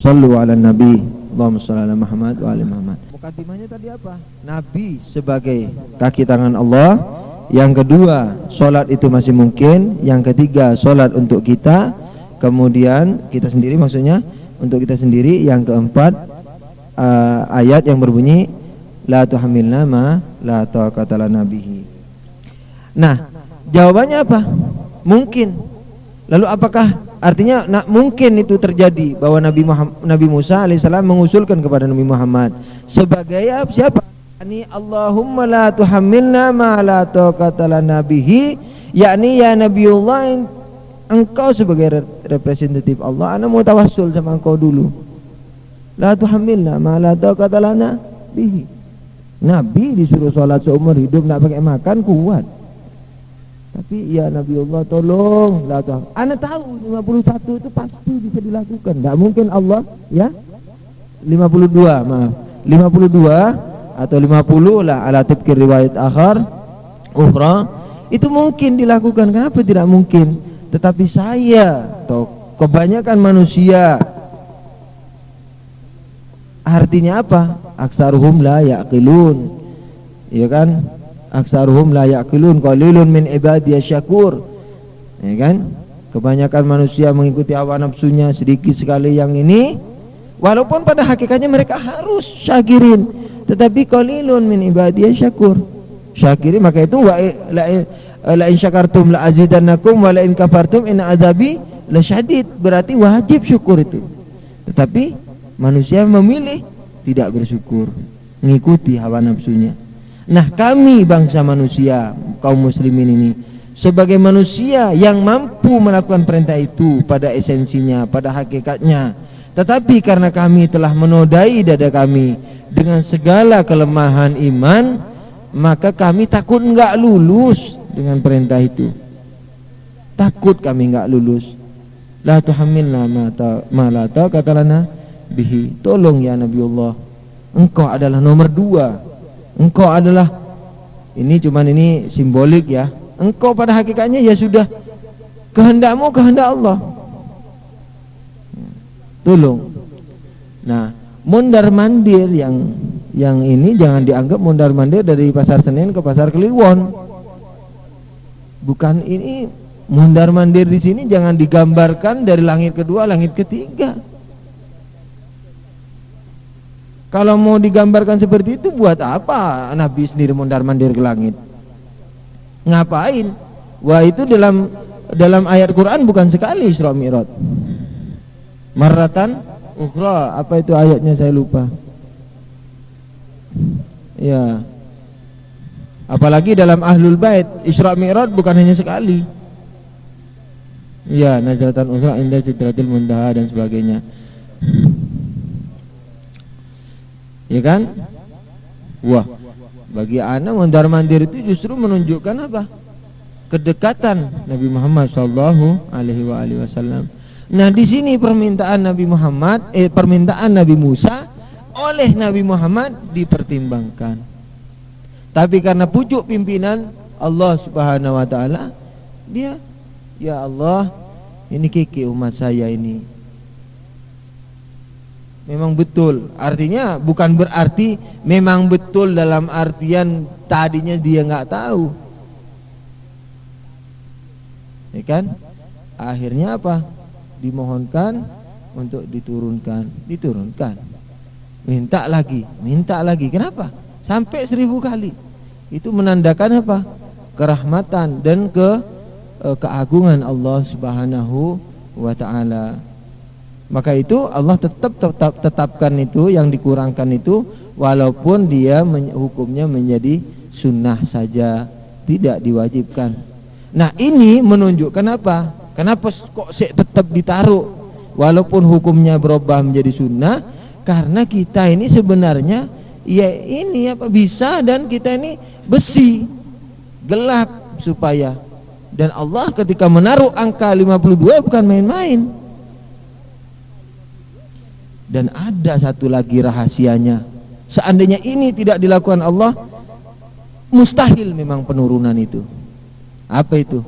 Sallu ala nabi. Allahumma shalli ala Muhammad wa ali Muhammad. Mukadimahnya tadi apa? Nabi sebagai kaki tangan Allah. Yang kedua, sholat itu masih mungkin. Yang ketiga, sholat untuk kita. Kemudian kita sendiri, maksudnya untuk kita sendiri. Yang keempat, ayat yang berbunyi la tuhamilna ma la taqata lana bihi. Nah, jawabannya apa? Mungkin. Lalu apakah artinya mungkin itu terjadi bahwa Nabi Musa alaihissalam mengusulkan kepada Nabi Muhammad sebagai siapa? Ini Allahumma la tuhammilna ma la taqata lana bihi, yakni ya Nabiullah, engkau sebagai representatif Allah, ana mau tawassul sama engkau dulu. La tuhammilna ma la taqata lana bihi. Nabi disuruh sholat seumur hidup, nak pakai makan kuat. Tapi ya Nabiullah tolong lah Tuhan. Ana tahu 51 itu pasti bisa dilakukan. Enggak mungkin Allah ya. 52 maaf. 52 atau 50 lah ala tadkir riwayat akhar ukhra itu mungkin dilakukan. Kenapa tidak mungkin? Tetapi saya atau kebanyakan manusia, artinya apa? Aksaruhum la yaqilun. Ya kan? Aksaruhum la yaqilun qalilun min ibadiyas syakur. Ya kan? Kebanyakan manusia mengikuti hawa nafsunya, sedikit sekali yang ini. Walaupun pada hakikatnya mereka harus syakirin, tetapi qalilun min ibadiyas syakur. Syakirin, maka itu la in syakartum la azidannakum wa la in kafartum inna azabi lasyadid. Berarti wajib syukur itu. Tetapi manusia memilih tidak bersyukur, mengikuti hawa nafsunya. Nah, kami bangsa manusia, kaum muslimin ini, sebagai manusia yang mampu melakukan perintah itu pada esensinya, pada hakikatnya, tetapi karena kami telah menodai dada kami dengan segala kelemahan iman, maka kami takut enggak lulus dengan perintah itu. Takut kami enggak lulus. La tuhammilna ma la taqata lana bihi. Tolong ya Nabiullah, engkau adalah nomor 2. Engkau adalah, ini simbolik ya. Engkau pada hakikatnya ya sudah kehendakmu kehendak Allah. Tolong. Nah, mondar mandir yang ini jangan dianggap mondar mandir dari Pasar Senen ke Pasar Kliwon. Bukan, ini mondar mandir di sini jangan digambarkan dari langit kedua, langit ketiga. Kalau mau digambarkan seperti itu, buat apa Nabi sendiri mondar mandir ke langit? Ngapain? Wah, itu dalam ayat Quran bukan sekali Isra Mi'raj. Marratan ukhra, apa itu ayatnya saya lupa. Ya. Apalagi dalam Ahlul Bait, Isra Mi'raj bukan hanya sekali. Ya, nazalatan ukhra inda sidratil muntaha dan sebagainya. Ya kan? Wah, bagi anak mondar mandir itu justru menunjukkan apa? Kedekatan Nabi Muhammad sallallahu alaihi wasallam. Nah, di sini permintaan Nabi Musa oleh Nabi Muhammad dipertimbangkan. Tapi karena pucuk pimpinan Allah Subhanahu wa taala, dia, ya Allah, ini kiki umat saya ini. Memang betul, artinya bukan berarti memang betul dalam artian tadinya dia nggak tahu, ya kan? Akhirnya apa? Dimohonkan untuk diturunkan, minta lagi. Kenapa? Sampai 1000 kali. Itu menandakan apa? Kerahmatan dan keagungan Allah Subhanahu wa taala. Maka itu Allah tetapkan itu, yang dikurangkan itu, walaupun dia hukumnya menjadi sunnah saja, tidak diwajibkan. Nah, ini menunjukkan apa? Kenapa kok tetap ditaruh walaupun hukumnya berubah menjadi sunnah? Karena kita ini sebenarnya ya ini apa bisa, dan kita ini besi gelap supaya, dan Allah ketika menaruh angka 52 bukan main-main. Dan ada satu lagi rahasianya. Seandainya ini tidak dilakukan Allah, mustahil memang penurunan itu. Apa itu?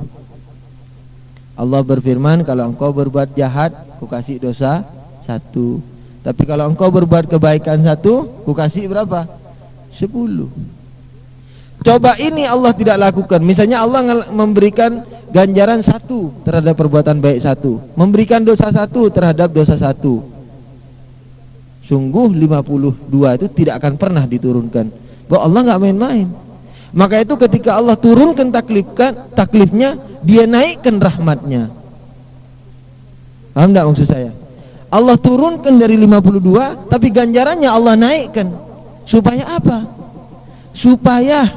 Allah berfirman, kalau engkau berbuat jahat, ku kasih dosa 1. Tapi kalau engkau berbuat kebaikan 1, ku kasih berapa? 10. Coba ini Allah tidak lakukan. Misalnya Allah memberikan ganjaran 1 terhadap perbuatan baik 1, memberikan dosa 1 terhadap dosa 1. Sungguh 52 itu tidak akan pernah diturunkan. Bahwa Allah nggak main-main. Maka itu ketika Allah turunkan taklifnya, dia naikkan rahmatnya. Paham enggak maksud saya? Allah turunkan dari 52, tapi ganjarannya Allah naikkan. Supaya apa? Supaya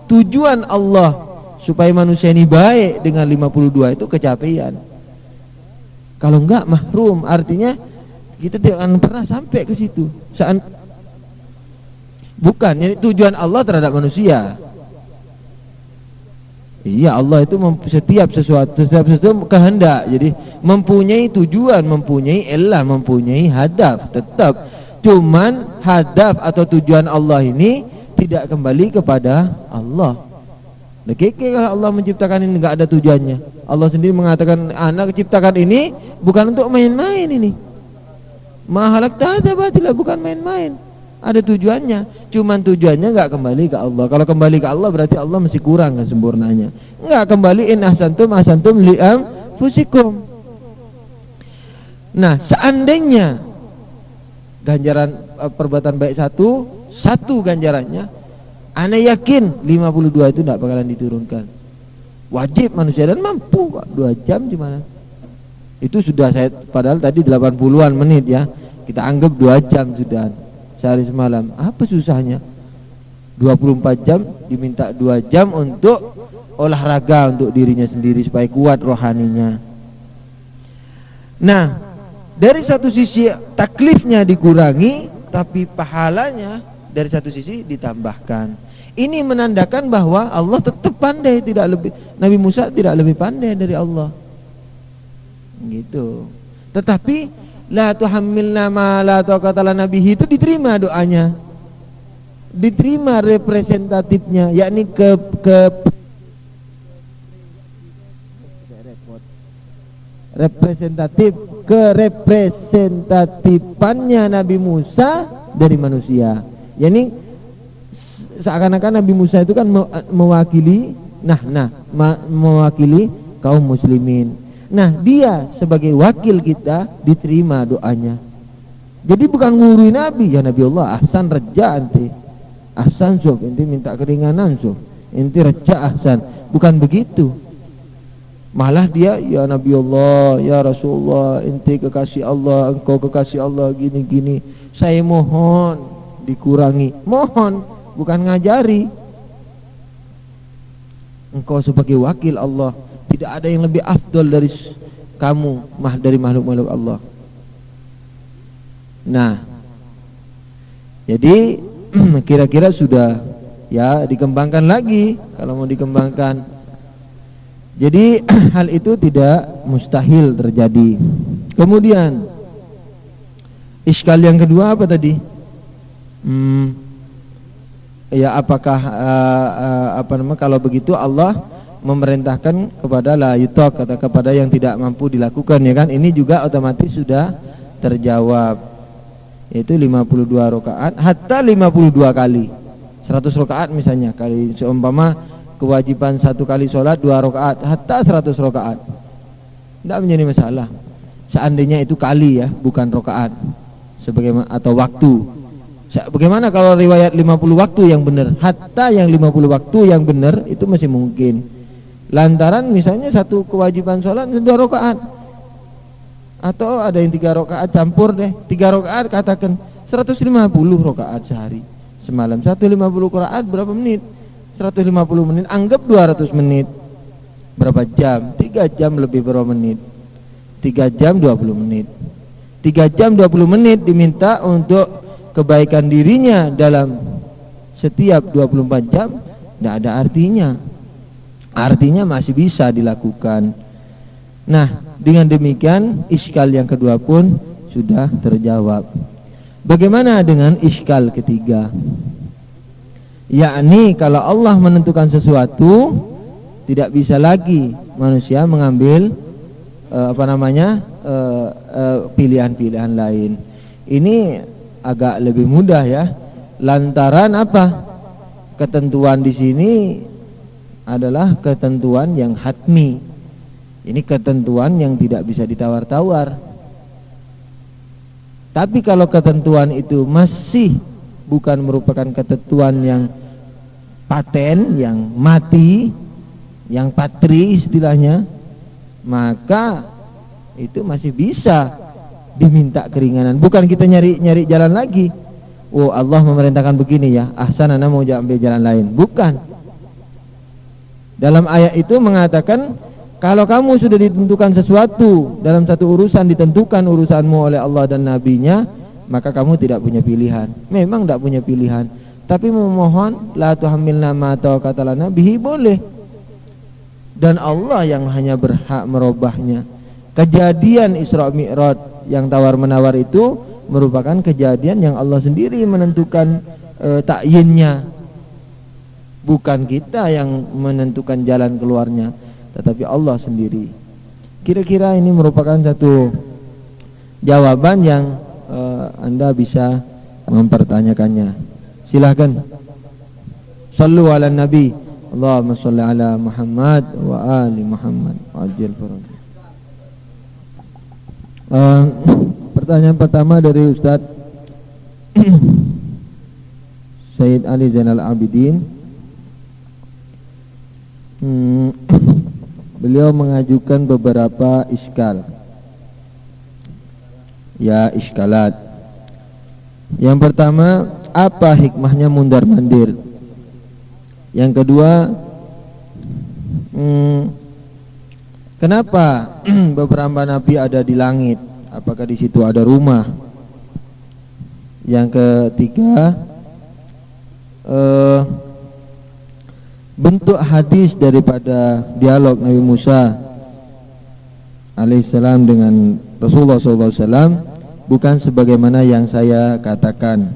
tujuan Allah, supaya manusia ini baik dengan 52 itu kecapean. Kalau enggak mahrum, artinya kita tidak akan pernah sampai ke situ. Bukan, jadi tujuan Allah terhadap manusia. Iya, Allah itu setiap sesuatu kehendak. Jadi mempunyai tujuan, mempunyai elah, mempunyai hadaf. Tetap cuman hadaf atau tujuan Allah ini tidak kembali kepada Allah. Nah, kekeh Allah menciptakan ini enggak ada tujuannya. Allah sendiri mengatakan, anak ciptakan ini bukan untuk main-main ini. Mahalak ta'ala batila, bukan main-main. Ada tujuannya. Cuman tujuannya enggak kembali ke Allah. Kalau kembali ke Allah berarti Allah masih kurang sempurnanya. Enggak kembali, in ahsantum li'am fusikum. Nah, seandainya ganjaran perbuatan baik 1 ganjarannya, ana yakin 52 itu tidak bakalan diturunkan. Wajib manusia dan mampu kok. 2 jam di mana? Itu sudah saya, padahal tadi 80-an menit ya. Kita anggap 2 jam sudah sehari semalam. Apa susahnya? 24 jam diminta 2 jam untuk olahraga untuk dirinya sendiri supaya kuat rohaninya. Nah, dari satu sisi taklifnya dikurangi, tapi pahalanya dari satu sisi ditambahkan. Ini menandakan bahwa Allah tetap pandai, tidak lebih, Nabi Musa tidak lebih pandai dari Allah. Gitu. Tetapi la tuhammilna ma la taqata lana bihi itu diterima doanya. Diterima representatifnya, yakni kerepresentatifannya Nabi Musa dari manusia. Yani seakan-akan Nabi Musa itu kan mewakili mewakili kaum muslimin. Nah, dia sebagai wakil kita diterima doanya. Jadi bukan ngurui Nabi, ya Nabi Allah, ahsan raja anti. Ahsan sob, inti minta keringanan sob. Inti raja ahsan. Bukan begitu. Malah dia, ya Nabi Allah, ya Rasulullah, inti kekasih Allah, engkau kekasih Allah, gini-gini. Saya mohon dikurangi. Mohon, bukan ngajari. Engkau sebagai wakil Allah, tidak ada yang lebih afdal dari kamu, dari makhluk-makhluk Allah. Nah, jadi kira-kira sudah ya, dikembangkan lagi kalau mau dikembangkan. Jadi hal itu tidak mustahil terjadi. Kemudian iskal yang kedua apa tadi? Ya, apakah kalau begitu Allah memerintahkan kepada la yutok, kata kepada yang tidak mampu dilakukan, ya kan? Ini juga otomatis sudah terjawab, yaitu 52 rakaat hatta 52 kali 100 rakaat misalnya, kali seumpama kewajiban 1 kali sholat 2 rakaat hatta 100 rakaat, tidak menjadi masalah seandainya itu kali ya, bukan rakaat sebagaimana atau waktu. Bagaimana kalau riwayat 50 waktu yang benar? Hatta yang 50 waktu yang benar itu masih mungkin. Lantaran misalnya 1 kewajiban sholat 2 rakaat, atau ada yang 3 rakaat, campur deh 3 rakaat, katakan 150 rakaat sehari semalam. 150 rakaat berapa menit? 150 menit, anggap 200 menit. Berapa jam? 3 jam lebih berapa menit? 3 jam 20 menit. 3 jam 20 menit diminta untuk kebaikan dirinya dalam setiap 24 jam, tidak ada artinya. Artinya masih bisa dilakukan. Nah, dengan demikian iskal yang kedua pun sudah terjawab. Bagaimana dengan iskal ketiga? Yakni kalau Allah menentukan sesuatu, tidak bisa lagi manusia mengambil pilihan-pilihan lain. Ini agak lebih mudah ya. Lantaran apa? Ketentuan di sini adalah ketentuan yang hatmi. Ini ketentuan yang tidak bisa ditawar-tawar. Tapi kalau ketentuan itu masih bukan merupakan ketentuan yang paten, yang mati, yang patri istilahnya, maka itu masih bisa diminta keringanan. Bukan kita nyari jalan lagi. Oh, Allah memerintahkan begini ya, ahsan, ana mau ambil jalan lain. Bukan. Dalam ayat itu mengatakan kalau kamu sudah ditentukan sesuatu dalam satu urusan, ditentukan urusanmu oleh Allah dan Nabi-Nya, maka kamu tidak punya pilihan. Memang tidak punya pilihan, tapi memohon la tuhammilna ma taqata lana bihi boleh. Dan Allah yang hanya berhak merubahnya. Kejadian Isra Mi'raj yang tawar-menawar itu merupakan kejadian yang Allah sendiri menentukan takyinnya. Bukan kita yang menentukan jalan keluarnya, tetapi Allah sendiri. Kira-kira ini merupakan satu jawaban yang Anda bisa mempertanyakannya. Silahkan. Sallu ala Nabi. Allahumma salli ala Muhammad wa ali Muhammad. Ajil faraj. Pertanyaan pertama dari Ustaz Sayyid Ali Zainal Abidin. Beliau mengajukan beberapa iskal. Ya, iskalat. Yang pertama, apa hikmahnya mundar-mandir? Yang kedua, kenapa beberapa nabi ada di langit? Apakah di situ ada rumah? Yang ketiga, bentuk hadis daripada dialog Nabi Musa alaihissalam dengan Rasulullah SAW bukan sebagaimana yang saya katakan,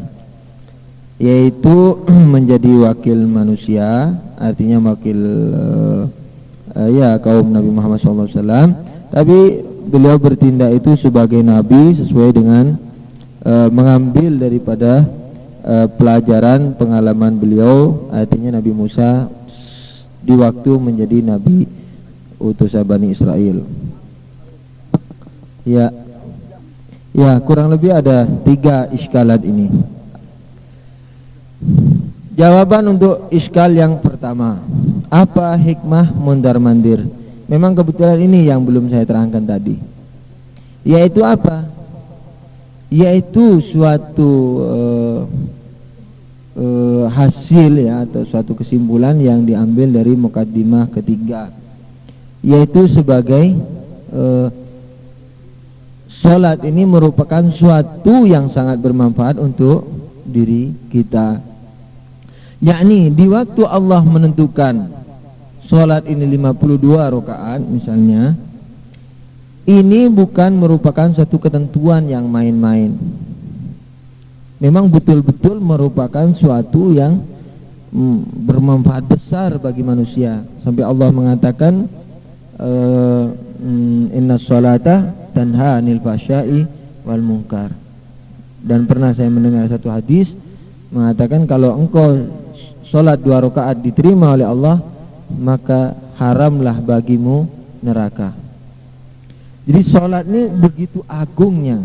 yaitu menjadi wakil manusia, artinya wakil kaum Nabi Muhammad SAW, tapi beliau bertindak itu sebagai Nabi sesuai dengan mengambil daripada pelajaran pengalaman beliau, artinya Nabi Musa di waktu menjadi Nabi utusan Bani Israel. Ya, kurang lebih ada 3 iskalat ini. Jawaban untuk iskal yang pertama, apa hikmah mundar-mandir? Memang kebetulan ini yang belum saya terangkan tadi. Yaitu apa? Yaitu suatu hasil ya, atau suatu kesimpulan yang diambil dari mukaddimah ketiga, yaitu sebagai salat ini merupakan suatu yang sangat bermanfaat untuk diri kita. Yakni di waktu Allah menentukan salat ini 52 rakaat misalnya, ini bukan merupakan satu ketentuan yang main-main. Memang betul-betul merupakan suatu yang bermanfaat besar bagi manusia. Sampai Allah mengatakan inna sholata tanha anil fahsya'i wal munkar. Dan pernah saya mendengar satu hadis mengatakan kalau engkau sholat 2 rakaat diterima oleh Allah, maka haramlah bagimu neraka. Jadi sholat ini begitu agungnya.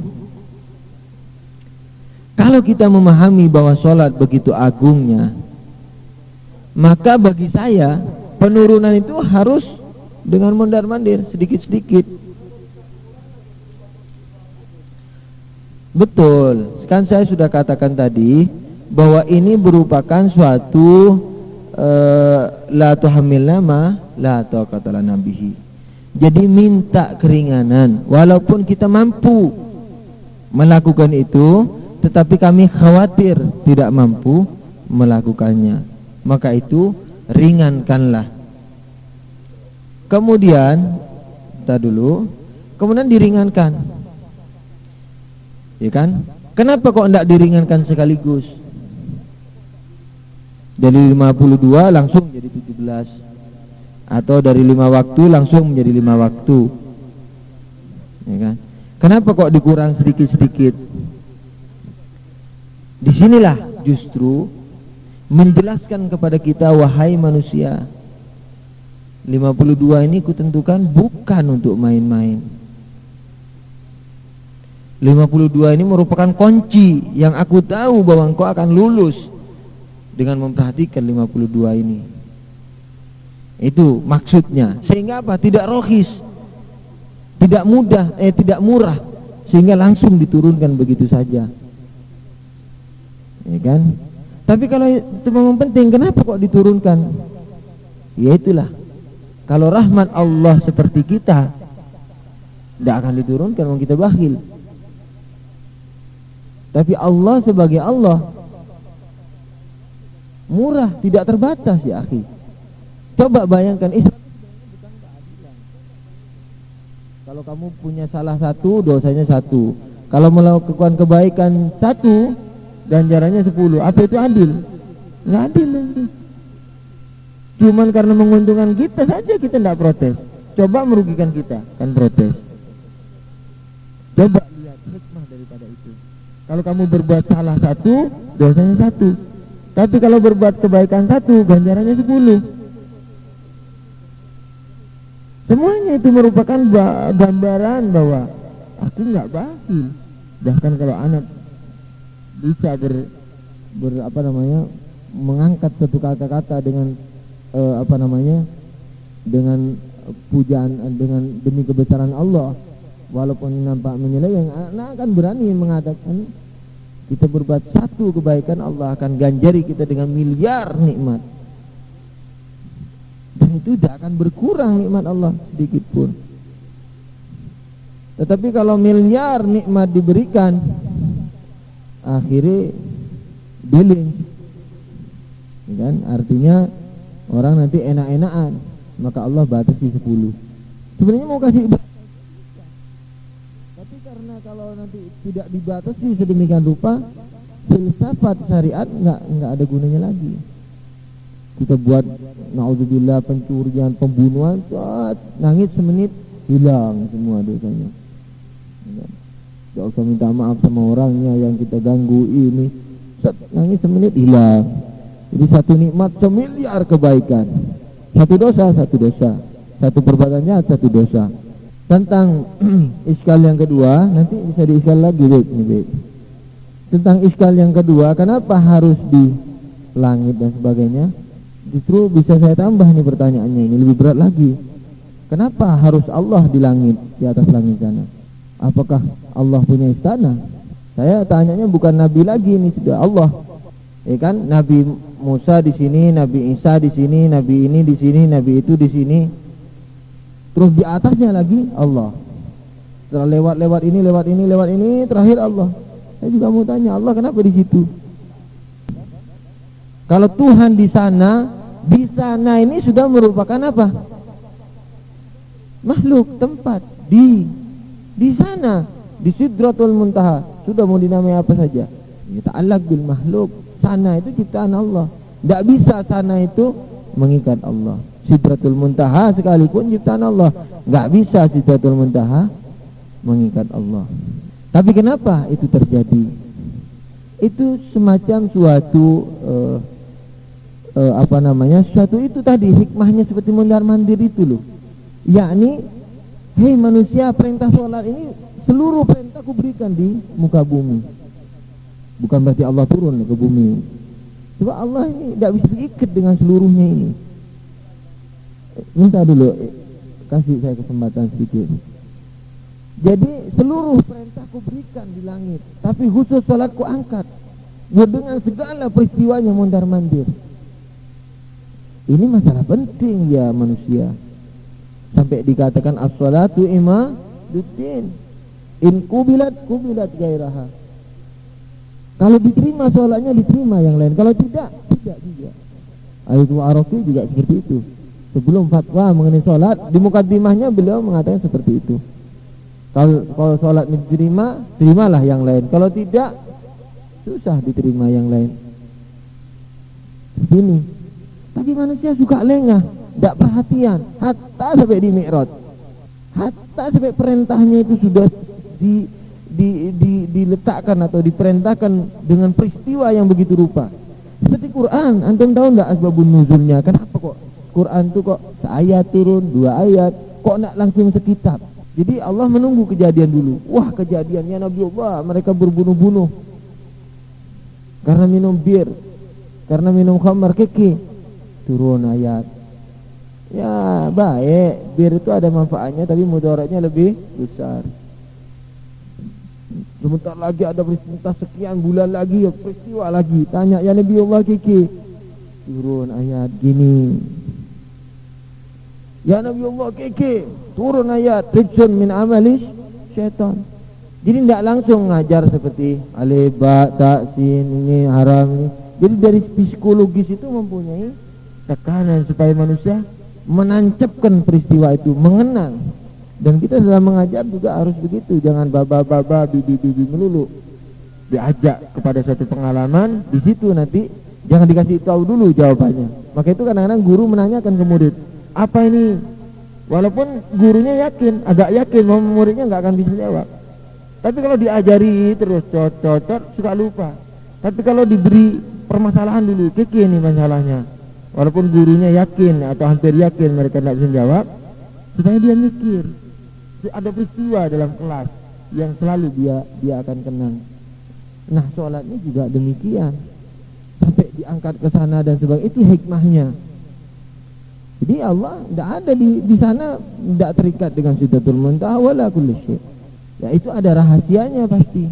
Kalau kita memahami bahwa sholat begitu agungnya, maka bagi saya penurunan itu harus dengan mondar-mandir sedikit-sedikit. Betul, kan saya sudah katakan tadi bahwa ini merupakan suatu la tuhammilna ma la taqata lana bihi. Jadi minta keringanan, walaupun kita mampu melakukan itu, tetapi kami khawatir tidak mampu melakukannya, maka itu ringankanlah. Kemudian kemudian diringankan, ya kan? Kenapa kok tidak diringankan sekaligus? Dari 52 langsung jadi 17, atau dari 5 waktu langsung menjadi 5 waktu, ya kan? Kenapa kok dikurang sedikit-sedikit? Disinilah justru menjelaskan kepada kita, wahai manusia, 52 ini kutentukan bukan untuk main-main. 52 ini merupakan kunci yang aku tahu bahwa engkau akan lulus dengan memperhatikan 52 ini. Itu maksudnya. Sehingga apa? Tidak rohis, tidak mudah, tidak murah, sehingga langsung diturunkan begitu saja. Ya kan? Tapi kalau itu memang penting, kenapa kok diturunkan? Ya itulah. Kalau rahmat Allah seperti kita, tidak akan diturunkan kalau kita bakhil. Tapi Allah sebagai Allah murah, tidak terbatas ya akhi. Coba bayangkan, Islam bukan keadilan. Kalau kamu punya salah satu, dosanya 1. Kalau melakukan kebaikan 1, ganjarannya 10. Apa itu adil? Nggak adil nanti. Cuman karena menguntungkan kita saja kita tidak protes. Coba merugikan kita, kan protes. Coba lihat hikmah daripada itu. Kalau kamu berbuat salah 1, dosanya 1. Tapi kalau berbuat kebaikan 1, ganjarannya 10. Semuanya itu merupakan gambaran bahwa aku nggak bakhil. Bahkan kalau anak bisa mengangkat satu kata-kata dengan dengan pujaan, dengan demi kebesaran Allah, walaupun nampak menyeleweng, anak akan berani mengatakan kita berbuat 1 kebaikan, Allah akan ganjari kita dengan miliar nikmat, dan itu tidak akan berkurang nikmat Allah sedikit pun. Tetapi kalau miliar nikmat diberikan, akhirnya dealing, kan? Artinya orang nanti enak-enakan, maka Allah batasi 10. Sebenarnya mau kasih, tapi karena kalau nanti tidak dibatasi sedemikian rupa, filsafat syariat nggak ada gunanya lagi. Kita buat naudzubillah pencurian, pembunuhan, nangis semenit hilang semua dosanya. Gak usah minta maaf sama orangnya yang kita ganggu ini, nangis semenit hilang. Jadi 1 nikmat semiliar kebaikan. 1 dosa, 1 dosa. 1 perbuatannya 1 dosa. Tentang iskal yang kedua, nanti bisa diiskal lagi, Beb. Tentang iskal yang kedua, kenapa harus di langit dan sebagainya? Justru bisa saya tambah nih pertanyaannya, ini lebih berat lagi. Kenapa harus Allah di langit, di atas langit sana? Apakah Allah punya istana? Saya tanyanya bukan Nabi lagi, ini sudah Allah. Ya kan, Nabi Musa di sini, Nabi Isa di sini, Nabi ini di sini, Nabi itu di sini. Terus di atasnya lagi Allah. Setelah lewat ini, terakhir Allah. Saya juga mau tanya, Allah kenapa di situ? Kalau Tuhan di sana ini sudah merupakan apa? Makhluk, tempat di sana, di Sidratul Muntaha, sudah mau dinamai apa saja. Ya, ta'allaq bil makhluk. Sana itu ciptaan Allah. Tidak bisa sana itu mengikat Allah. Sidratul Muntaha sekalipun ciptaan Allah, nggak bisa Sidratul Muntaha mengikat Allah. Tapi kenapa itu terjadi? Itu semacam suatu suatu itu tadi hikmahnya seperti mondar-mandir itu loh. Yakni, hei manusia, perintah sholat ini seluruh perintah kuberikan di muka bumi. Bukan berarti Allah turun ke bumi. Sebab Allah ini tidak bisa diikat dengan seluruhnya ini. Minta dulu, kasih saya kesempatan sedikit. Jadi seluruh perintah kuberikan di langit, tapi khusus salat ku angkat, dengan segala peristiwanya mondar-mandir. Ini masalah penting ya manusia. Sampai dikatakan as-salatu imaduddin. In kubilat gairaha. Kalau diterima sholatnya, diterima yang lain. Kalau tidak juga. Ayatul Arafi juga seperti itu. Sebelum fatwa mengenai sholat, di mukaddimahnya beliau mengatakan seperti itu. Kalau sholat diterima, terimalah yang lain. Kalau tidak, susah diterima yang lain. Ini. Tapi manusia suka lengah, tidak perhatian. Hatta sampai di Mi'raj, hatta sampai perintahnya itu sudah diletakkan atau diperintahkan dengan peristiwa yang begitu rupa. Seperti Quran, antum tahu enggak asbabun nuzulnya? Kenapa kok Quran itu kok seayat turun, 2 ayat, kok nak langsung sekitab? Jadi Allah menunggu kejadian dulu. Wah, kejadiannya Nabi Allah, mereka berbunuh-bunuh karena minum bir, karena minum khamar keke. Turun ayat. Ya, baik, bir itu ada manfaatnya tapi mudaratnya lebih besar. Sebentar lagi ada peristiwa sekian bulan lagi, peristiwa lagi. Tanya ya Nabi Allah keke. Turun ayat gini. Ya Nabi Allah keke. Turun ayat rijsun min amali syaitan. Jadi tidak langsung ngajar seperti alif ba ta sin ini haram ini. Jadi dari psikologis itu mempunyai tekanan supaya manusia menancapkan peristiwa itu, mengenang. Dan kita dalam mengajar juga harus begitu, jangan baba bibi melulu. Diajak kepada suatu pengalaman, di situ nanti jangan dikasih tahu dulu jawabannya. Maka itu kadang-kadang guru menanyakan ke murid, apa ini? Walaupun gurunya yakin, agak yakin bahwa muridnya nggak akan bisa jawab. Tapi kalau diajari terus cocok suka lupa. Tapi kalau diberi permasalahan dulu, kiki ini masalahnya. Walaupun gurunya yakin atau hampir yakin mereka tidak bisa jawab, supaya dia mikir. Ada peristiwa dalam kelas yang selalu dia akan kenang. Nah, sholatnya juga demikian. Sampai diangkat ke sana dan sebagainya, itu hikmahnya. Jadi Allah tidak ada di sana, tidak terikat dengan Sidratul Muntaha wala kulli syai'. Ya itu ada rahasianya pasti.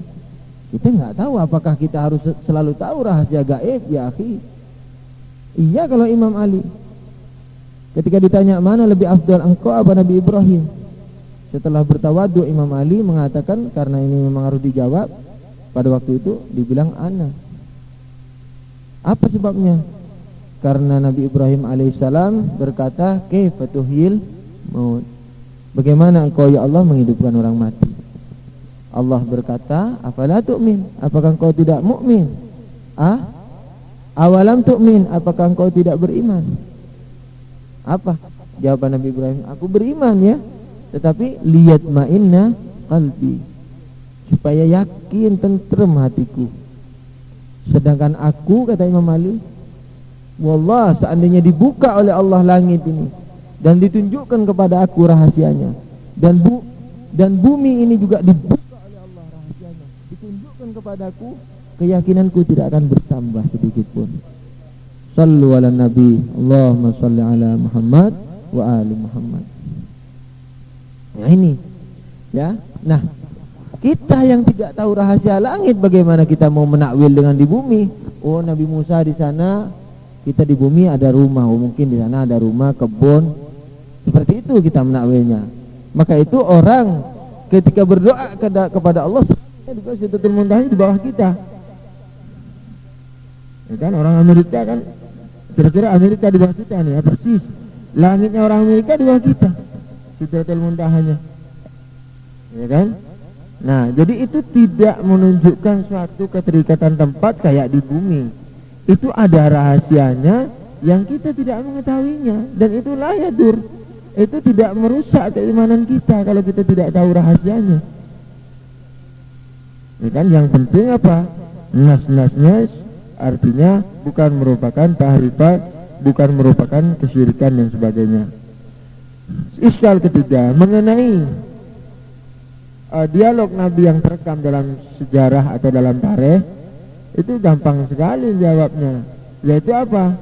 Kita nggak tahu apakah kita harus selalu tahu rahasia gaib ya akhi. Iya, kalau Imam Ali ketika ditanya mana lebih afdal engkau apa Nabi Ibrahim, setelah bertawadhu Imam Ali mengatakan karena ini memang harus dijawab, pada waktu itu dibilang ana. Apa sebabnya? Karena Nabi Ibrahim alaihissalam berkata, kaifa tuhyil maut? Bagaimana engkau ya Allah menghidupkan orang mati? Allah berkata, afala tu'min? Apakah engkau tidak mukmin? Awalam tu'min? Apakah engkau tidak beriman? Apa jawaban Nabi Ibrahim? Aku beriman ya, tetapi liyatma'inna qalbi, supaya yakin tentrem hatiku. Sedangkan aku, kata Imam Ali, wallah seandainya dibuka oleh Allah langit ini dan ditunjukkan kepada aku rahasianya, dan bumi ini juga dibuka oleh Allah rahasianya, ditunjukkan kepadaku, keyakinanku tidak akan bertambah sedikit pun. Sallu ala nabi, Allahumma salli ala Muhammad wa ali Muhammad. Nah ini ya. Nah, kita yang tidak tahu rahasia langit, bagaimana kita mau menakwil dengan di bumi? Oh, Nabi Musa di sana, kita di bumi ada rumah, oh mungkin di sana ada rumah, kebun. Seperti itu kita menakwilnya. Maka itu orang ketika berdoa kepada Allah, juga Sidratul Muntaha di bawah kita. Ya kan, orang Amerika kan, kira-kira Amerika di bawah kita nih, ya persis. Langitnya orang Amerika di bawah kita, Sidratul Muntahanya. Ya kan? Nah, jadi itu tidak menunjukkan suatu keterikatan tempat kayak di bumi. Itu ada rahasianya yang kita tidak mengetahuinya, dan itu la yadur. Itu tidak merusak keimanan kita kalau kita tidak tahu rahasianya. Ya kan, yang penting apa? Nas-nasnya artinya bukan merupakan tahrifat, bukan merupakan kesyirikan dan sebagainya. Iskal ketiga mengenai dialog Nabi yang terekam dalam sejarah atau dalam tarikh, itu gampang sekali jawabnya. Yaitu apa?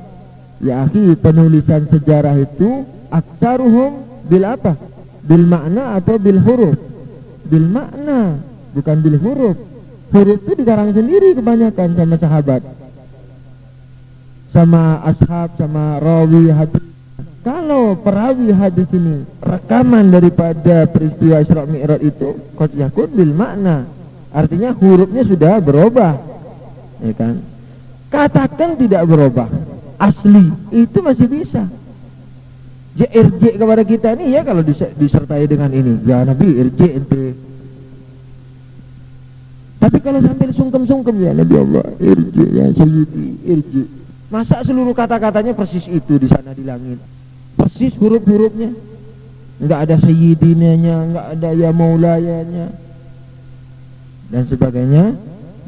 Ya akhi, penulisan sejarah itu aksaruhum bil apa? Bil makna atau bil huruf? Bil makna, bukan bil huruf. Huruf itu dikarang sendiri kebanyakan sama sahabat, sama ashab, sama rawi hadis. Kalau perawi hadis ini rekaman daripada peristiwa Isra Mi'raj itu, qad yakun bil makna, artinya hurufnya sudah berubah, ya kan? Katakan tidak berubah, asli, itu masih bisa. JRJ kepada kita ini ya, kalau disertai dengan ini, ya Nabi RJ ente. Tapi kalau sampai sungkem-sungkem, ya Nabi Allah RJ, ya Sayyidi RJ. Masa seluruh kata-katanya persis itu di sana di langit? Persis huruf-hurufnya, enggak ada sayyidinanya, enggak ada ya maulayanya. dan sebagainya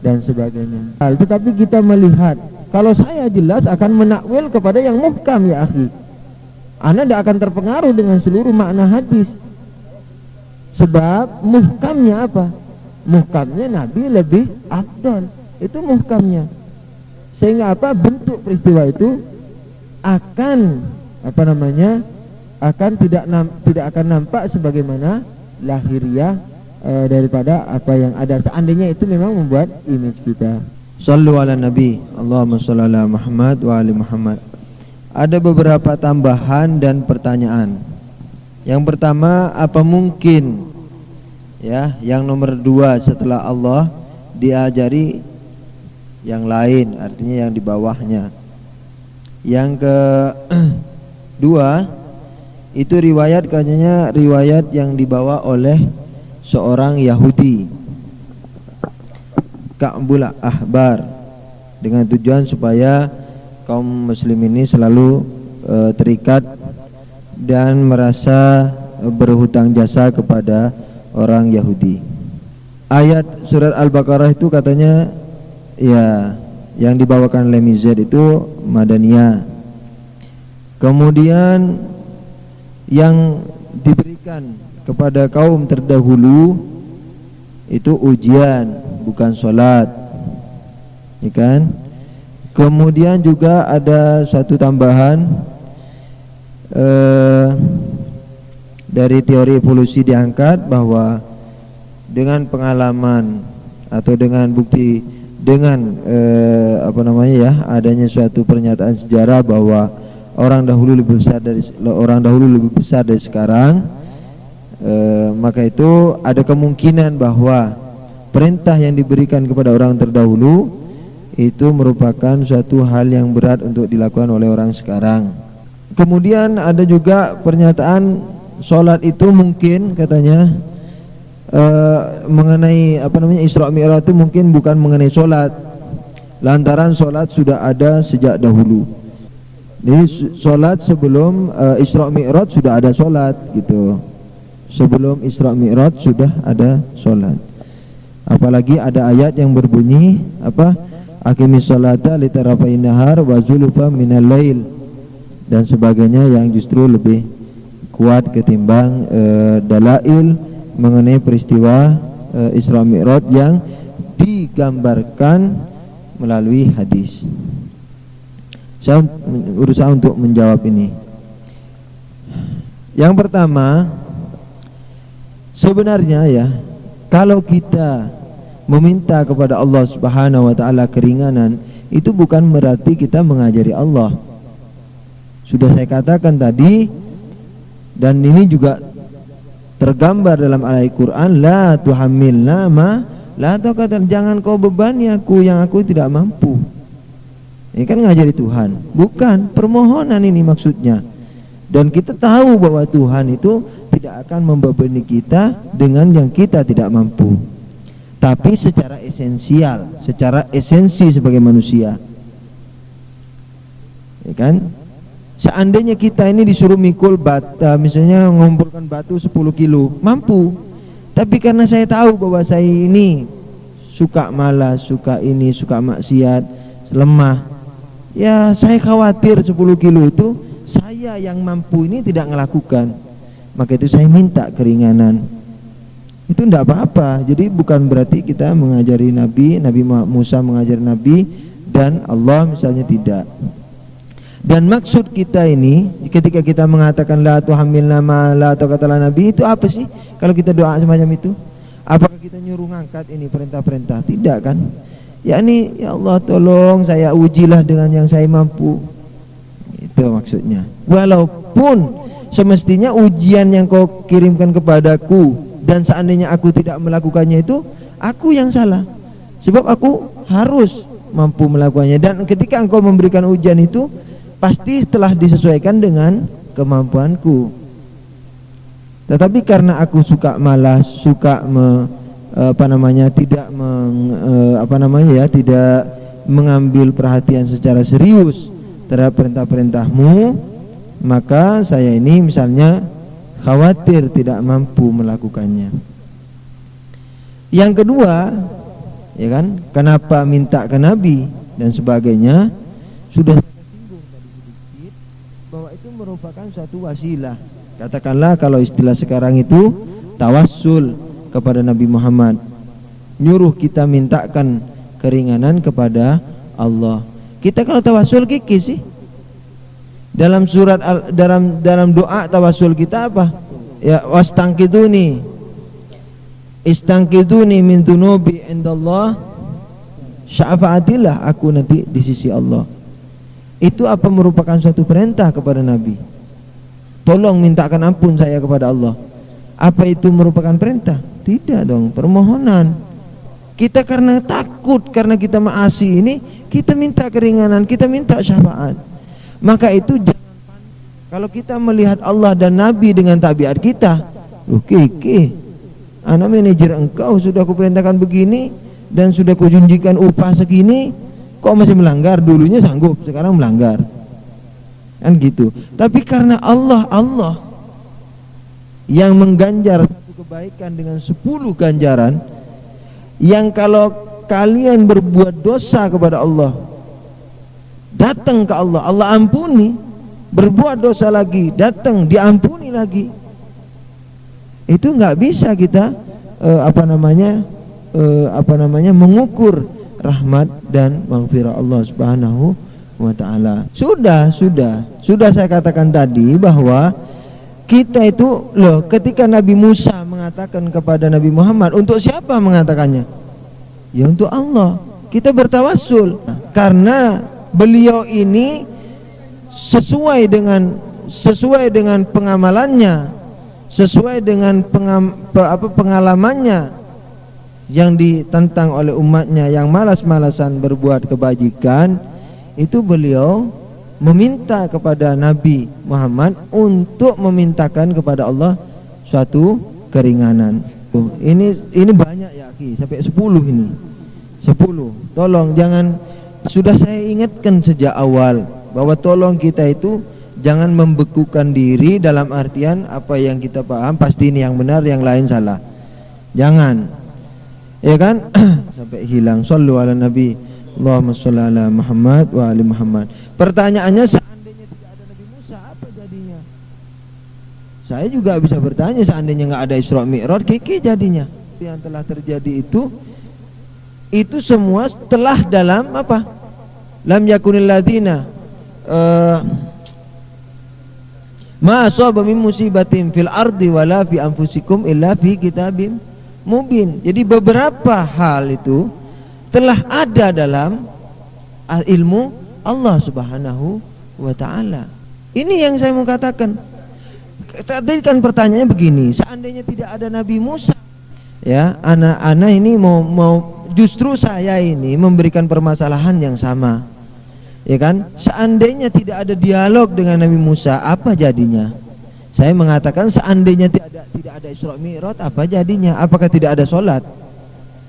dan sebagainya. Tetapi kita melihat, kalau saya jelas akan menakwil kepada yang muhkam ya akhi. Anda tidak akan terpengaruh dengan seluruh makna hadis. Sebab muhkamnya apa? Muhkamnya Nabi lebih afdal. Itu muhkamnya. Sehingga apa? Bentuk peristiwa itu akan tidak akan nampak sebagaimana lahiriah daripada apa yang ada. Seandainya itu memang membuat image kita. Shallu ala Nabi. Allahumma shalli ala Muhammad wa ali Muhammad. Ada beberapa tambahan dan pertanyaan. Yang pertama, apa mungkin ya, yang nomor 2 setelah Allah diajari yang lain, artinya yang di bawahnya. Yang kedua, itu riwayat, katanya riwayat yang dibawa oleh seorang Yahudi, Ka'bul Ahbar, dengan tujuan supaya kaum muslim ini selalu terikat dan merasa berhutang jasa kepada orang Yahudi. Ayat surat Al-Baqarah itu katanya ya, yang dibawakan oleh Mizar itu Madaniyah. Kemudian yang diberikan kepada kaum terdahulu itu ujian, bukan sholat, ya kan? Kemudian juga ada satu tambahan dari teori evolusi diangkat bahwa dengan pengalaman atau dengan bukti, dengan adanya suatu pernyataan sejarah bahwa orang dahulu lebih besar dari sekarang, maka itu ada kemungkinan bahwa perintah yang diberikan kepada orang terdahulu itu merupakan suatu hal yang berat untuk dilakukan oleh orang sekarang. Kemudian ada juga pernyataan sholat itu mungkin katanya mengenai Isra Mi'raj itu mungkin bukan mengenai sholat, lantaran sholat sudah ada sejak dahulu. Jadi sholat sebelum Isra Mi'raj sudah ada sholat gitu. Sebelum Isra Mi'raj sudah ada sholat. Apalagi ada ayat yang berbunyi Aqimis sholata litarafain nahar wa zulufa minal lail dan sebagainya, yang justru lebih kuat ketimbang dalail mengenai peristiwa Isra Mi'raj yang digambarkan melalui hadis. Saya berusaha untuk menjawab ini. Yang pertama, sebenarnya ya, kalau kita meminta kepada Allah Subhanahu wa taala keringanan, itu bukan berarti kita mengajari Allah. Sudah saya katakan tadi, dan ini juga tergambar dalam ayat Quran, la tuhammilna ma la taqata, jangan kau bebani aku yang aku tidak mampu. Ini kan ngajari Tuhan, bukan permohonan ini maksudnya. Dan kita tahu bahwa Tuhan itu tidak akan membebani kita dengan yang kita tidak mampu, tapi secara esensial, secara esensi sebagai manusia, ya kan? Seandainya kita ini disuruh mikul bata, misalnya mengumpulkan batu 10 kilo, mampu. Tapi karena saya tahu bahwa saya ini suka malas, suka ini, suka maksiat, lemah, ya saya khawatir 10 kilo itu saya yang mampu ini tidak melakukan. Maka itu saya minta keringanan. Itu tidak apa-apa. Jadi bukan berarti kita mengajari Nabi Musa mengajari Nabi dan Allah misalnya, tidak. Dan maksud kita ini ketika kita mengatakan la tuhammilna ma la taqata lana nabi, itu apa sih? Kalau kita doa semacam itu, apakah kita nyuruh ngangkat ini perintah-perintah? Tidak kan? Yakni ya Allah tolong saya ujilah dengan yang saya mampu. Itu maksudnya. Walaupun semestinya ujian yang kau kirimkan kepadaku dan seandainya aku tidak melakukannya, itu aku yang salah, sebab aku harus mampu melakukannya. Dan ketika engkau memberikan ujian itu pasti telah disesuaikan dengan kemampuanku. Tetapi karena aku suka malas, suka tidak mengambil perhatian secara serius terhadap perintah-perintahmu, maka saya ini misalnya khawatir tidak mampu melakukannya. Yang kedua, ya kan, kenapa minta ke Nabi dan sebagainya, sudah singgung tadi sedikit bahwa itu merupakan suatu wasilah. Katakanlah kalau istilah sekarang itu tawassul kepada Nabi Muhammad, nyuruh kita mintakan keringanan kepada Allah. Kita kalau tawassul kiki sih, dalam surat dalam doa tawassul kita apa? Ya, istangkiduni min dunubi indallah, syafa'atillah aku nanti di sisi Allah. Itu apa merupakan suatu perintah kepada Nabi? Tolong mintakan ampun saya kepada Allah. Apa itu merupakan perintah? Tidak dong, permohonan. Kita karena takut, karena kita maasi ini, kita minta keringanan, kita minta syafaat. Maka itu kalau kita melihat Allah dan Nabi dengan tabiat kita, anak manajer engkau sudah kuperintahkan begini dan sudah kujunjikan upah segini, kok masih melanggar? Dulunya sanggup, sekarang melanggar. Kan gitu. Tapi karena Allah yang mengganjar satu kebaikan dengan 10 ganjaran, yang kalau kalian berbuat dosa kepada Allah, datang ke Allah, Allah ampuni, berbuat dosa lagi, datang diampuni lagi. Itu nggak bisa kita mengukur rahmat dan maghfirah Allah Subhanahu wa taala. Sudah saya katakan tadi bahwa kita itu ketika Nabi Musa mengatakan kepada Nabi Muhammad, untuk siapa mengatakannya? Ya untuk Allah. Kita bertawassul karena beliau ini sesuai dengan pengamalannya, sesuai dengan pengalamannya yang ditentang oleh umatnya yang malas-malasan berbuat kebajikan. Itu beliau meminta kepada Nabi Muhammad untuk memintakan kepada Allah suatu keringanan. Ini banyak ya Ki, sampai 10 ini. 10. Tolong jangan, sudah saya ingatkan sejak awal bahwa tolong kita itu jangan membekukan diri dalam artian apa yang kita paham pasti ini yang benar, yang lain salah. Jangan. Ya kan? Sampai hilang. Shallu ala Nabi. Allahumma shalli ala Muhammad wa ali Muhammad. Pertanyaannya, seandainya tidak ada Nabi Musa, apa jadinya? Saya juga bisa bertanya, seandainya nggak ada Isra Mi'raj, kiki jadinya. Yang telah terjadi itu semua telah dalam apa? Lam yakunil ladina ma asaba min musibatin fil ardi wala fi anfusikum illa fi kitabim mubin. Jadi beberapa hal itu telah ada dalam ilmu Allah Subhanahu wa taala. Ini yang saya mau katakan. Tadi kan pertanyaannya begini, seandainya tidak ada Nabi Musa, ya, anak-anak ini mau justru saya ini memberikan permasalahan yang sama. Ya kan? Seandainya tidak ada dialog dengan Nabi Musa, apa jadinya? Saya mengatakan seandainya tidak ada Isra Mi'raj, apa jadinya? Apakah tidak ada sholat?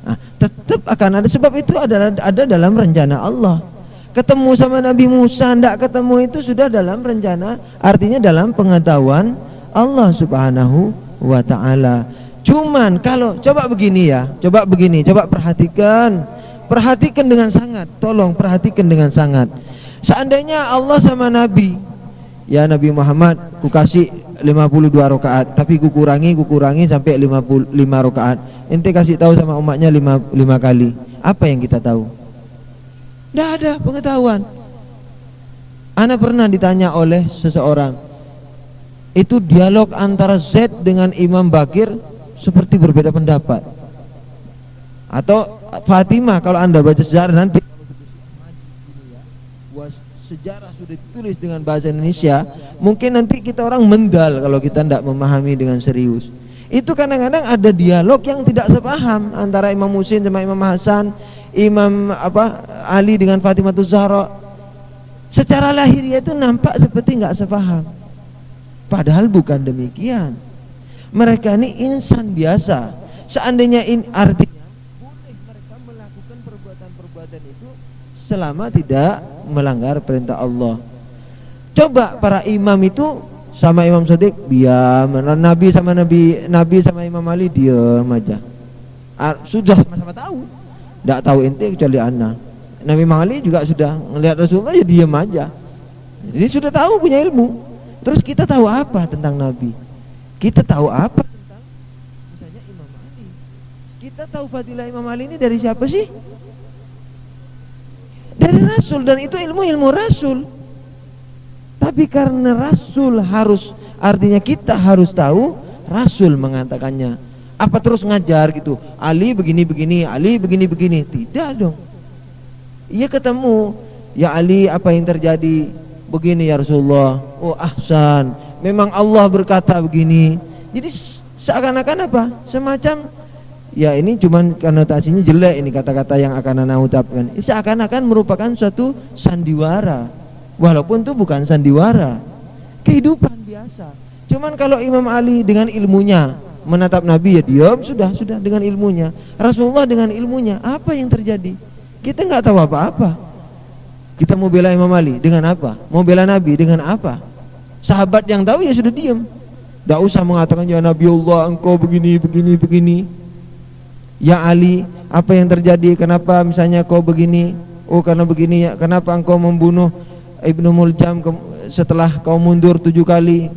Nah, tetap akan ada, sebab itu ada dalam rencana Allah. Ketemu sama Nabi Musa, tidak ketemu, itu sudah dalam rencana, artinya dalam pengetahuan Allah Subhanahu wa ta'ala. Cuman kalau coba begini ya, coba perhatikan dengan sangat, tolong perhatikan dengan sangat. Seandainya Allah sama Nabi, ya Nabi Muhammad, ku kasih 52 rakaat, tapi ku kurangi sampai 55 rakaat. Ente kasih tahu sama umatnya 5 kali. Apa yang kita tahu? Tidak ada pengetahuan. Ana pernah ditanya oleh seseorang, itu dialog antara Z dengan Imam Bakir seperti berbeda pendapat. Atau Fatimah, kalau Anda baca sejarah nanti, sejarah sudah ditulis dengan bahasa Indonesia, mungkin nanti kita orang mendal kalau kita tidak memahami dengan serius. Itu kadang-kadang ada dialog yang tidak sepaham antara Imam Husain sama Imam Hasan, Imam Ali dengan Fatimah Zahra. Secara lahiriah itu nampak seperti nggak sepaham, padahal bukan demikian. Mereka ini insan biasa. Seandainya artinya boleh mereka melakukan perbuatan-perbuatan itu selama tidak melanggar perintah Allah. Coba para imam itu sama Imam Shadiq diam, Nabi sama Imam Ali diam aja. Sudah sama-sama tahu. Tidak tahu ente kecuali ana. Nabi Ali juga sudah melihat Rasulullah ya diam aja. Jadi sudah tahu, punya ilmu. Terus kita tahu apa tentang Nabi? Kita tahu apa tentang misalnya Imam Ali? Kita tahu fadilah Imam Ali ini dari siapa sih? Dari Rasul, dan itu ilmu Rasul. Tapi karena Rasul harus, artinya kita harus tahu, Rasul mengatakannya. Apa terus ngajar gitu, Ali begini-begini, Ali begini-begini? Tidak dong. Ia ketemu, ya Ali apa yang terjadi? Begini ya Rasulullah. Oh ahsan, memang Allah berkata begini. Jadi seakan-akan apa? Semacam, ya ini cuman konotasinya jelek ini kata-kata yang akan ana ucapkan. Ini seakan-akan merupakan suatu sandiwara. Walaupun itu bukan sandiwara, kehidupan biasa. Cuman kalau Imam Ali dengan ilmunya menatap Nabi, ya diam, sudah dengan ilmunya. Rasulullah dengan ilmunya, apa yang terjadi? Kita nggak tahu apa-apa. Kita mau bela Imam Ali dengan apa? Mau bela Nabi dengan apa? Sahabat yang tahu ya sudah diam. Tidak usah mengatakan ya Nabi Allah engkau begini. Ya Ali, apa yang terjadi? Kenapa misalnya kau begini? Oh karena begini ya. Kenapa engkau membunuh Ibnu Muljam setelah kau mundur 7 kali?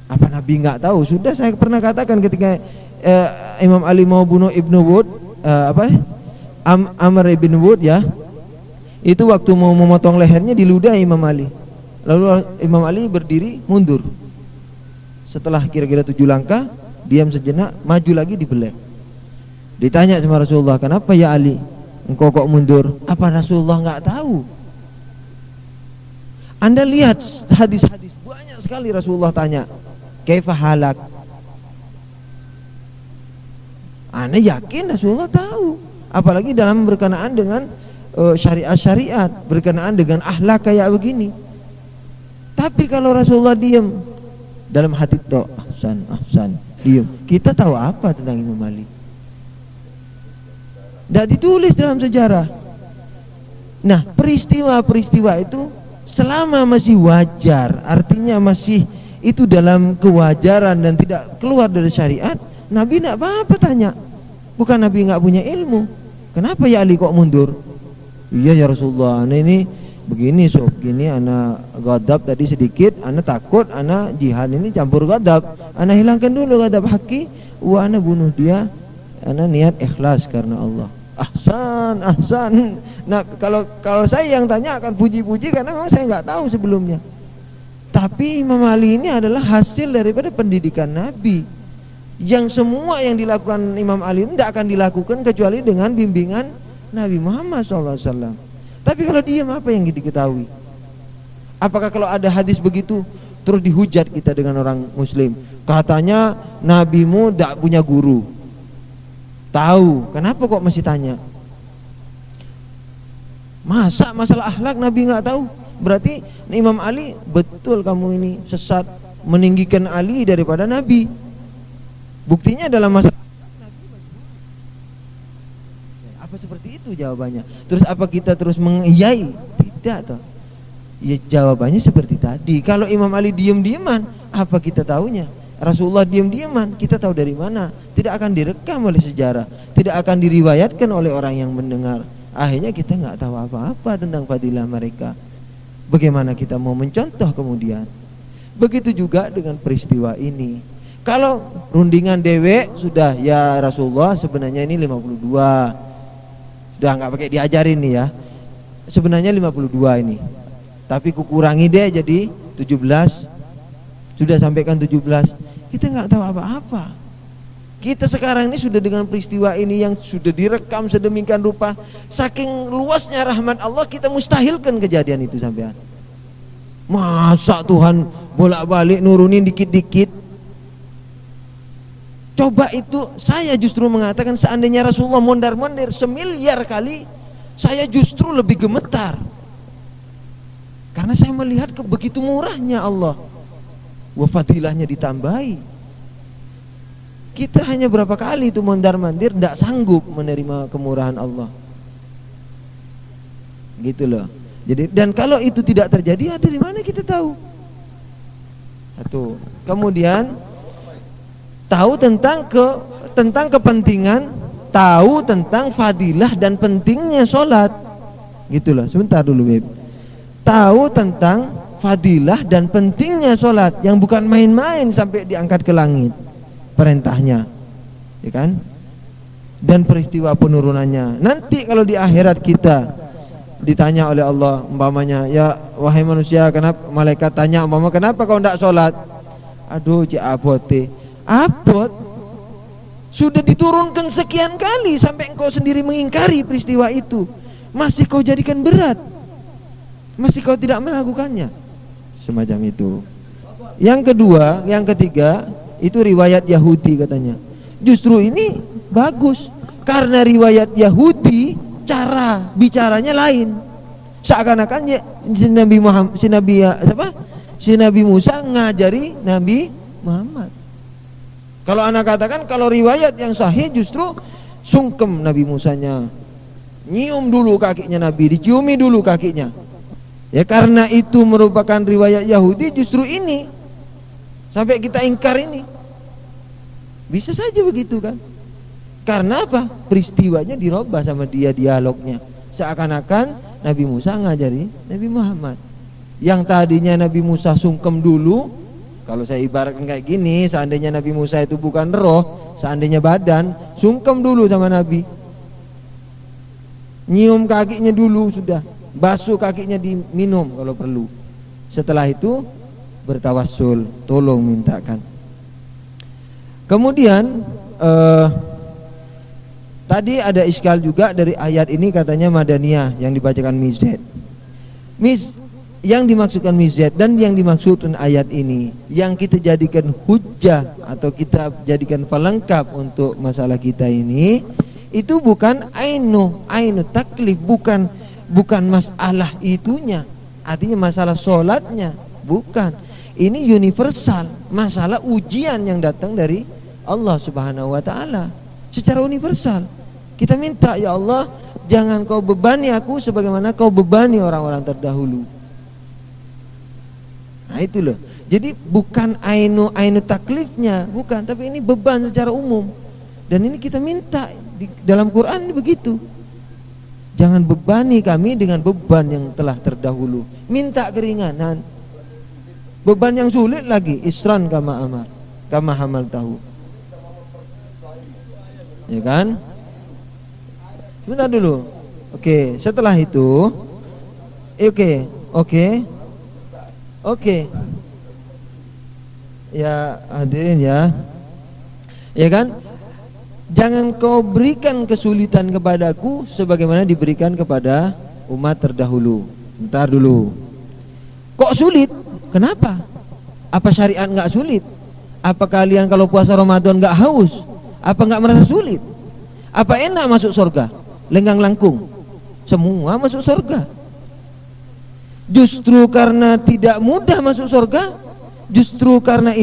Apa Nabi nggak tahu? Sudah saya pernah katakan ketika Imam Ali mau bunuh Ibnu Wud, Amr ibn Wud ya, itu waktu mau memotong lehernya diludahi Imam Ali. Lalu Imam Ali berdiri mundur. Setelah kira-kira 7 langkah, diam sejenak, maju lagi dibelek. Ditanya sama Rasulullah, kenapa ya Ali engkau kok mundur? Apa Rasulullah nggak tahu? Anda lihat hadis-hadis banyak sekali Rasulullah tanya, kaifa halak? Anda yakin Rasulullah tahu, apalagi dalam berkenaan dengan syariat-syariat, berkenaan dengan akhlak kayak begini. Tapi kalau Rasulullah diam, dalam hati toh ahsan, diam. Kita tahu apa tentang Imam Ali? Tidak ditulis dalam sejarah. Nah, peristiwa-peristiwa itu selama masih wajar, artinya masih itu dalam kewajaran dan tidak keluar dari syariat, Nabi tidak apa-apa tanya. Bukan Nabi nggak punya ilmu. Kenapa ya Ali kok mundur? Iya ya Rasulullah, ana ini begini, begini, ana ghadab tadi sedikit, ana takut, ana jihad ini campur ghadab, ana hilangkan dulu ghadab haki, ana bunuh dia, ana niat ikhlas karena Allah. Ahsan. Nah kalau saya yang tanya akan puji-puji karena memang saya nggak tahu sebelumnya. Tapi Imam Ali ini adalah hasil daripada pendidikan Nabi, yang semua yang dilakukan Imam Ali ini tidak akan dilakukan kecuali dengan bimbingan Nabi Muhammad SAW. Tapi kalau diam apa yang diketahui? Apakah kalau ada hadis begitu terus dihujat kita dengan orang Muslim? Katanya Nabimu tidak punya guru. Tahu, kenapa kok masih tanya? Masa masalah akhlak Nabi nggak tahu? Berarti Imam Ali betul kamu ini sesat, meninggikan Ali daripada Nabi. Buktinya dalam masalah apa seperti itu jawabannya. Terus apa kita terus mengiyai? Tidak toh. Ya jawabannya seperti tadi. Kalau Imam Ali diam-diaman, apa kita tahunya? Rasulullah diam-diaman, kita tahu dari mana? Tidak akan direkam oleh sejarah, tidak akan diriwayatkan oleh orang yang mendengar. Akhirnya kita nggak tahu apa-apa tentang fadilah mereka. Bagaimana kita mau mencontoh kemudian? Begitu juga dengan peristiwa ini. Kalau rundingan dewek sudah ya Rasulullah sebenarnya ini 52. Sudah nggak pakai diajarin nih ya. Sebenarnya 52 ini. Tapi kukurangi deh jadi 17. Sudah sampaikan 17. Kita nggak tahu apa-apa. Kita sekarang ini sudah dengan peristiwa ini yang sudah direkam sedemikian rupa, saking luasnya rahmat Allah kita mustahilkan kejadian itu sampean. Masa Tuhan bolak-balik nurunin dikit-dikit? Coba itu, saya justru mengatakan seandainya Rasulullah mondar-mandir semiliar kali, saya justru lebih gemetar. Karena saya melihat begitu murahnya Allah. Wa fadilahnya ditambahi. Kita hanya berapa kali itu mondar-mandir tidak sanggup menerima kemurahan Allah. Gitu loh. Jadi dan kalau itu tidak terjadi, dari mana kita tahu? Satu. Kemudian tahu tentang tentang kepentingan, tahu tentang fadilah dan pentingnya sholat. Gitulah, sebentar dulu Beb. Tahu tentang fadilah dan pentingnya sholat, yang bukan main-main sampai diangkat ke langit perintahnya, ya kan? Dan peristiwa penurunannya. Nanti kalau di akhirat kita ditanya oleh Allah, umpamanya, ya wahai manusia, kenapa, malaikat tanya umpama, kenapa kau tidak sholat? Aduh cik abote, abot sudah diturunkan sekian kali sampai engkau sendiri mengingkari peristiwa itu, masih kau jadikan berat, masih kau tidak melakukannya, semacam itu. Yang kedua, yang ketiga, itu riwayat Yahudi katanya. Justru ini bagus karena riwayat Yahudi cara bicaranya lain, seakan-akan si Nabi Musa ngajari Nabi Muhammad. Kalau anak katakan, kalau riwayat yang sahih justru sungkem Nabi Musanya, nyium dulu kakinya Nabi, diciumi dulu kakinya. Ya karena itu merupakan riwayat Yahudi, justru ini sampai kita ingkar ini. Bisa saja begitu kan? Karena apa? Peristiwanya dirubah sama dia, dialognya, seakan-akan Nabi Musa ngajari Nabi Muhammad. Yang tadinya Nabi Musa sungkem dulu, kalau saya ibaratkan kayak gini, seandainya Nabi Musa itu bukan roh, seandainya badan, sungkem dulu sama Nabi, nyium kakinya dulu, sudah basuh kakinya, diminum kalau perlu. Setelah itu bertawassul, tolong mintakan. Kemudian tadi ada iskal juga dari ayat ini, katanya Madaniyah yang dibacakan Mizet. Yang dimaksudkan Mizet dan yang dimaksudkan ayat ini, yang kita jadikan hujjah atau kita jadikan pelengkap untuk masalah kita ini, itu bukan ainu taklif, bukan masalah itunya, artinya masalah sholatnya, bukan. Ini universal, masalah ujian yang datang dari Allah Subhanahu wa ta'ala secara universal. Kita minta, ya Allah, jangan kau bebani aku sebagaimana kau bebani orang-orang terdahulu. Nah itu loh. Jadi bukan ainu taklifnya, bukan, tapi ini beban secara umum. Dan ini kita minta di dalam Quran ini begitu. Jangan bebani kami dengan beban yang telah terdahulu. Minta keringanan. Beban yang sulit lagi, isran kama hamal tahu. Ya kan? Sebentar dulu. Oke, setelah itu Oke. Ya hadirin ya. Ya kan? Jangan kau berikan kesulitan kepadaku sebagaimana diberikan kepada umat terdahulu. Bentar dulu. Kok sulit? Kenapa? Apa syariat enggak sulit? Apa kalian kalau puasa Ramadan enggak haus? Apa enggak merasa sulit? Apa enak masuk surga? Lenggang langkung. Semua masuk surga. Justru karena tidak mudah masuk surga, justru karena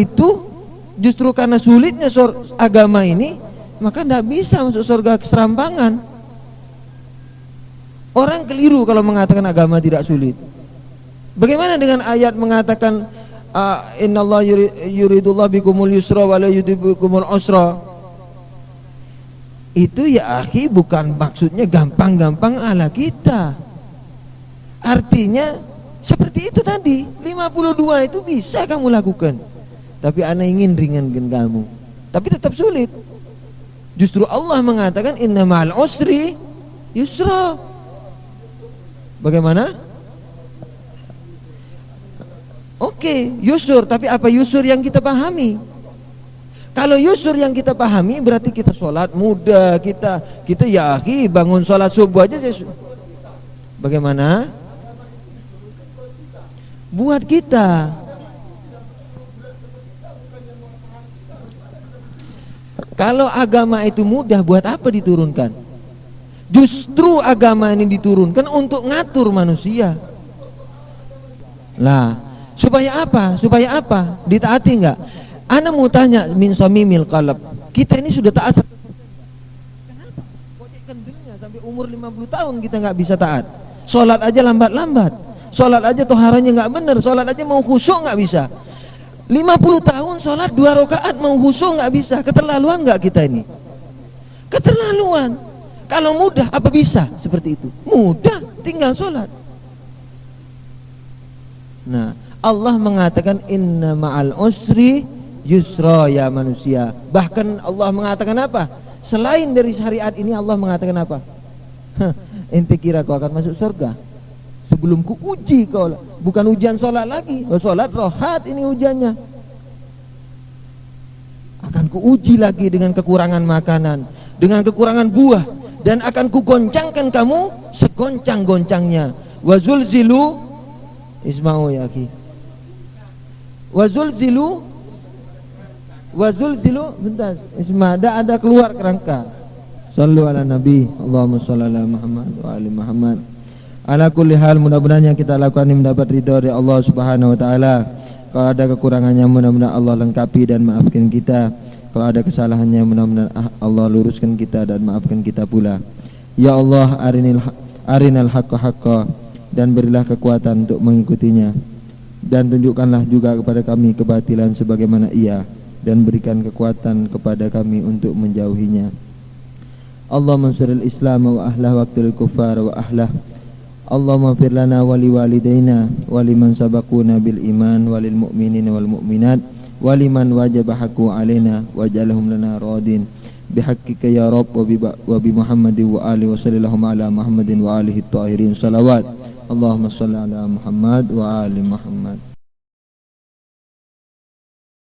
sulitnya agama ini, maka tidak bisa masuk surga keserampangan. Orang keliru kalau mengatakan agama tidak sulit. Bagaimana dengan ayat mengatakan innallaha yuridullahu bikumul yusra wa la yuridu bikumul usra? Itu ya akhi bukan maksudnya gampang-gampang ala kita. Artinya seperti itu tadi, 52 itu bisa kamu lakukan. Tapi ana ingin ringankan kamu. Tapi tetap sulit. Justru Allah mengatakan inna ma'al usri yusra. Bagaimana? Oke, yusur, tapi apa yusur yang kita pahami? Kalau yusur yang kita pahami berarti kita sholat mudah, kita ya akhi bangun sholat subuh aja. Bagaimana? Buat kita. Kalau agama itu mudah, buat apa diturunkan? Justru agama ini diturunkan untuk ngatur manusia. Lah, supaya apa? Supaya apa? Ditaati enggak? Ana mau tanya min samimil qalb. Kita ini sudah taat. Kenapa? Kocek kendengnya sampai umur 50 tahun kita enggak bisa taat. Salat aja lambat-lambat. Salat aja toharannya enggak benar, salat aja mau khusyuk enggak bisa. 50 tahun salat 2 rakaat mau khusyuk enggak bisa. Keterlaluan enggak kita ini? keterlaluan. Kalau mudah apa bisa seperti itu? Mudah, tinggal sholat. Nah, Allah mengatakan inna ma'al usri yusra ya manusia. Bahkan Allah mengatakan apa? Selain dari syariat ini Allah mengatakan apa? Ente kira kau akan masuk surga sebelum ku uji kau. Bukan ujian sholat lagi. Sholat rohat ini ujiannya. Akan ku uji lagi dengan kekurangan makanan, dengan kekurangan buah, dan akan ku goncangkan kamu segoncang-goncangnya. Wazulzilu isma'u ya akhi. Wazulzilu bentar, isma' ada keluar kerangka. Sallu ala nabi, Allahumma shalli ala Muhammad wa ali Muhammad. Ala kulli hal, mudah-mudahan yang kita lakukan ini mendapat ridha dari Allah Subhanahu wa taala. Kalau ada kekurangannya mudah-mudahan Allah lengkapi dan maafkan kita. Kalau ada kesalahannya mudah-mudahan Allah luruskan kita dan maafkan kita pula. Ya Allah, arinal haqqa haqqa, dan berilah kekuatan untuk mengikutinya, dan tunjukkanlah juga kepada kami kebatilan sebagaimana ia, dan berikan kekuatan kepada kami untuk menjauhinya. Allahumma siril Islam wa ahlah waqtil kufar wa ahlah. Allahumma fir lana wa liwalidaina wa liman sabaquna bil iman wa lil mu'minina wal mu'minat wa liman wajaba haqqu alaina waj'alhum lana radin bihaqqika ya Rabb wa bi Muhammadin wa alihi wa sallallahu ala Muhammadin wa alihi at-tahirin salawat. Allahumma shalli ala Muhammad wa ali Muhammad.